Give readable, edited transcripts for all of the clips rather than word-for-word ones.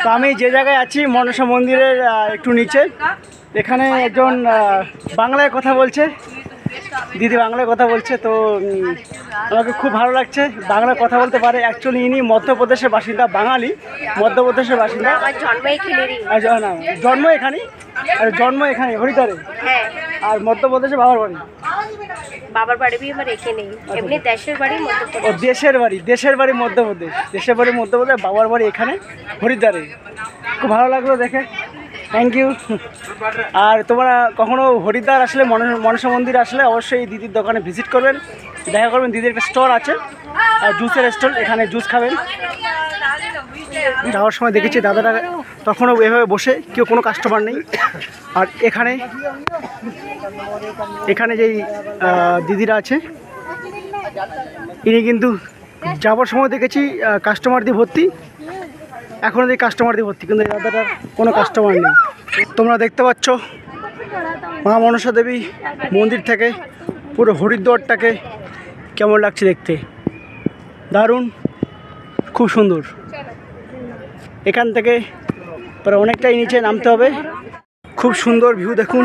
তো আমি যে জায়গায় আছি মনসা মন্দিরের একটু নিচে, এখানে একজন বাংলায় কথা বলছে, দিদি বাংলায় কথা বলছে। তো আমাকে খুব ভালো লাগছে, বাংলায় কথা বলতে পারে। অ্যাকচুয়ালি ইনি মধ্যপ্রদেশের বাসিন্দা, বাঙালি, মধ্যপ্রদেশের বাসিন্দা। জন্ম এখানে, আর জন্ম এখানে হরিদ্বারে। হ্যাঁ। আর মধ্যপ্রদেশে বাবার বাড়ি। বাবার বাড়ি আমার এখানে, এমনি দেশের বাড়ি মধ্যপ্রদেশ। ও দেশের বাড়ি মধ্যপ্রদেশ, দেশের বাড়ি মধ্যপ্রদেশ, বাবার বাড়ি এখানে হরিদ্বারে। খুব ভালো লাগলো দেখে, থ্যাংক ইউ। আর তোমরা কখনো হরিদ্বার আসলে, মনসা মন্দির আসলে অবশ্যই দিদির দোকানে ভিজিট করবেন, দেখা করবেন। দিদির একটা স্টল আছে, জুসের স্টল, এখানে জুস খাবেন। যাওয়ার সময় দেখেছি দাদারা তখনও এভাবে বসে, কেউ কোনো কাস্টমার নেই। আর এখানে যেই দিদিরা আছে, ইনি কিন্তু যাওয়ার সময় দেখেছি কাস্টমার দিয়ে ভর্তি, এখনও দেখি কাস্টমার দিয়ে ভর্তি, কিন্তু এই দাদাটার কোনো কাস্টমার নেই। তোমরা দেখতে পাচ্ছ মা মনসা দেবী মন্দির থেকে পুরো হরিদ্বারটাকে কেমন লাগছে দেখতে, দারুণ, খুব সুন্দর। এখান থেকে প্রায় অনেকটাই নিচে নামতে হবে। খুব সুন্দর ভিউ দেখুন,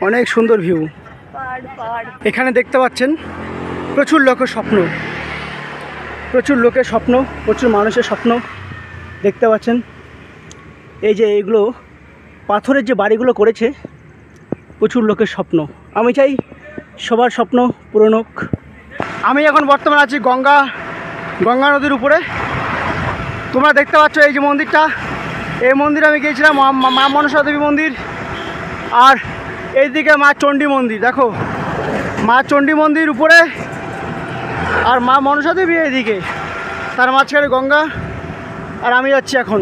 অনেক সুন্দর ভিউ। এখানে দেখতে পাচ্ছেন প্রচুর লোকের স্বপ্ন, প্রচুর মানুষের স্বপ্ন দেখতে পাচ্ছেন। এই যে এইগুলো পাথরের যে বাড়িগুলো করেছে, প্রচুর লোকের স্বপ্ন। আমি চাই সবার স্বপ্ন পূরণ হোক। আমি এখন বর্তমানে আছি গঙ্গা নদীর উপরে। তোমরা দেখতে পাচ্ছ এই যে মন্দিরটা, এই মন্দিরে আমি গিয়েছিলাম, মা মনসা দেবী মন্দির। আর এইদিকে মা চণ্ডী মন্দির, দেখো মা চণ্ডী মন্দির উপরে, আর মা মনসা দেবী এইদিকে, তার মাঝখানে গঙ্গা। আর আমি যাচ্ছি এখন